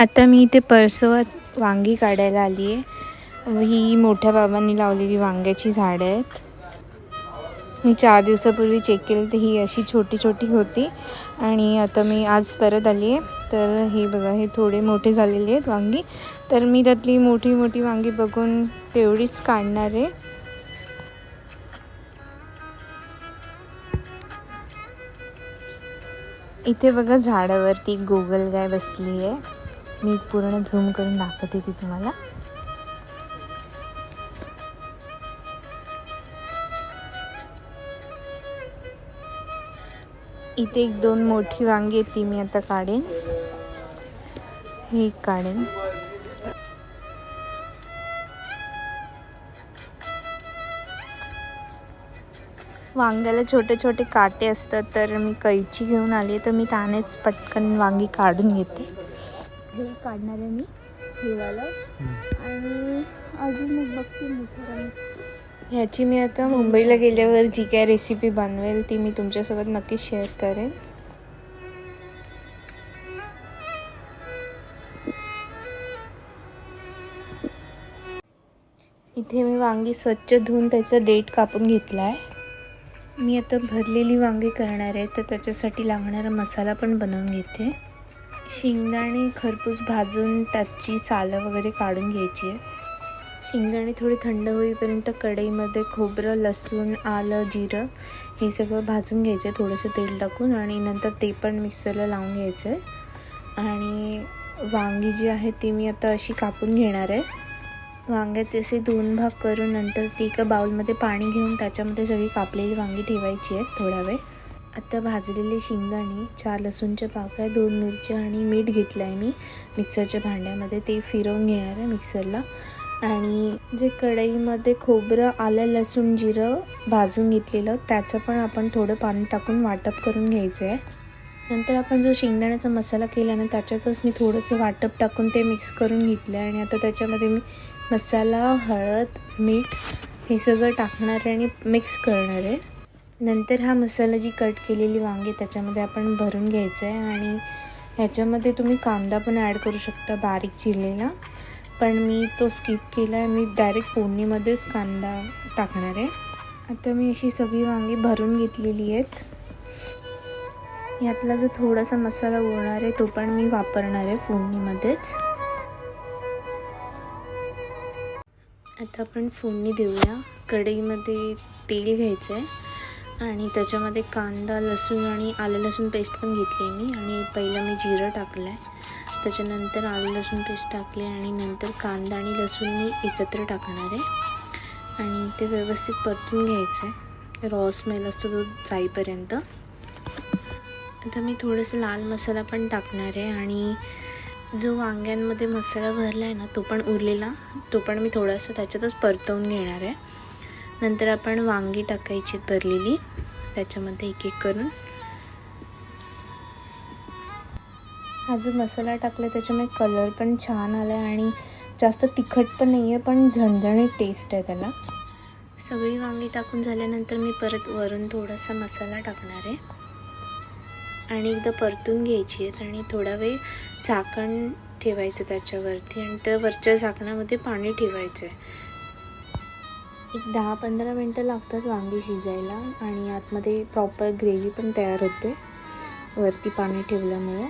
आता मी इथे परसवात वांगी काढायला आली आहे। ही मोठ्या बाबांनी लावलेली वांग्याची झाडं आहेत। मी 4 दिवसापूर्वी चेक केलं तर ही अशी छोटी छोटी होती आणि आता मी आज परत आली आहे। तर हे बघा, हे थोडे मोठे झालेले आहेत वांगी। तर मी त्यातली मोठी मोठी वांगी बघून तेवढीच काढणार आहे। इथे बघा, झाडावरती गोगलगाय बसली आहे। मी पूर्ण झूम करून दाखवते ती तुम्हाला। इथे 1-2 मोठी वांगी आहेत, ती मी आता काढेन। हे काढेन। वांग्याला छोटे छोटे काटे असतात, तर मी कैची घेऊन आली तर मी त्यानेच पटकन वांगी काढून घेते। हे काढणार आहे मी, हे वाला। आणि अजून एक बघते मोठं। ह्याची मी आता मुंबईला गेल्यावर जी काय रेसिपी बनवेल ती मी तुमच्यासोबत नक्की शेअर करेन। इथे मी वांगी स्वच्छ धुवून त्याचा देठ कापून घेतला आहे। मी आता भरलेली वांगी करणार आहे, तर त्याच्यासाठी लागणारा मसाला पण बनवून घेते। शेंगदाणे खरपूस भाजून त्याची सालं वगैरे काढून घ्यायची आहे। शेंगदाणे थोडे थंड होईपर्यंत कढईमध्ये खोबरं, लसूण, आलं, जिरं हे सगळं भाजून घ्यायचं आहे थोडंसं तेल टाकून, आणि नंतर ते पण मिक्सरला लावून घ्यायचं आहे। आणि वांगी जी आहे ती मी आता अशी कापून घेणार आहे। वांग्याचे असे 2 भाग करून नंतर ती एका बाउलमध्ये पाणी घेऊन त्याच्यामध्ये सगळी कापलेली वांगी ठेवायची आहेत थोडा वेळ। आता भाजलेले शेंगदाणे, 4 लसूणच्या पाकळ्या, 2 मिरच्या आणि मीठ घेतलं आहे मी मिक्सरच्या भांड्यामध्ये, ते फिरवून घेणार आहे मिक्सरला। आणि जे कढईमध्ये खोबरं, आलं, लसूण, जिरं भाजून घेतलेलं त्याचं पण आपण थोडं पाणी टाकून वाटप करून घ्यायचं आहे। नंतर आपण जो शेंगदाण्याचा मसाला केला ना, त्याच्यातच मी थोडंसं वाटप टाकून ते मिक्स करून घेतलं आहे। आणि आता त्याच्यामध्ये मी मसाला, हळद, मीठ हे सगळं टाकणार आहे आणि मिक्स करणार आहे। नंतर हा मसाला जी कट केलेली वांगी त्याच्यामध्ये आपण भरून घ्यायचं आहे। आणि ह्याच्यामध्ये तुम्ही कांदा पण ॲड करू शकता बारीक चिरलेला, पण मी तो स्किप केला आहे। मी डायरेक्ट फोडणीमध्येच कांदा टाकणार आहे। आता मी अशी सगळी वांगी भरून घेतलेली आहेत। यातला जो थोडासा मसाला उरणार आहे तो पण मी वापरणार आहे फोडणीमध्येच। आता आपण फोडणी देऊया। कढईमध्ये तेल घ्यायचं आहे आणि त्याच्यामध्ये कांदा, लसूण आणि आलं लसूण पेस्ट पण घेतली मी। आणि पहिलं मी जिरं टाकलं आहे, त्याच्यानंतर आलं लसूण पेस्ट टाकले आणि नंतर कांदा आणि लसूण मी एकत्र टाकणार आहे आणि ते व्यवस्थित परतून घ्यायचं आहे, रॉ स्मेल असतो तो जाईपर्यंत। आता मी थोडंसं लाल मसाला पण टाकणार आहे आणि जो वांग्यांमध्ये मसाला भरला आहे ना, तो पण उरलेला, तो पण मी थोडासा त्याच्यातच परतवून घेणार आहे। नंतर आपण वांगी टाकायची भरलेली त्याच्यामध्ये एक एक करून। हा जो मसाला टाकला त्याच्यामुळे कलर पण छान आला आहे आणि जास्त तिखट पण नाही आहे, पण झणझणीत टेस्ट आहे त्याला। सगळी वांगी टाकून झाल्यानंतर मी परत वरून थोडासा मसाला टाकणार आहे आणि एकदा परतून घ्यायची आहेत आणि थोडा वेळ झाकण ठेवायचं त्याच्यावरती आणि त्या वरच्या झाकणामध्ये पाणी ठेवायचं आहे। एक 10-15 मिनटं लागतात वांगी शिजायला आणि आतमध्ये प्रॉपर ग्रेव्ही पण तयार होते वरती पाणी ठेवल्यामुळे।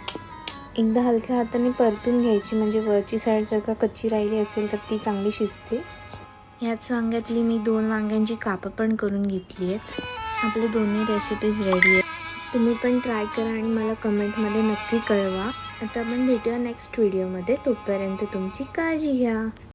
एकदा हलक्या हाताने परतून घ्यायची, म्हणजे वरची साईड जर का कच्ची राहिली असेल तर ती चांगली शिजते। ह्याच वांग्यातली मी 2 वांग्यांची कापं पण करून घेतली आहेत। आपले दोन्ही रेसिपीज रेडी आहेत, तुम्ही पण ट्राय करा आणि मला कमेंटमध्ये नक्की कळवा। आता आपण भेटूया नेक्स्ट व्हिडिओमध्ये, तोपर्यंत तुमची काळजी घ्या।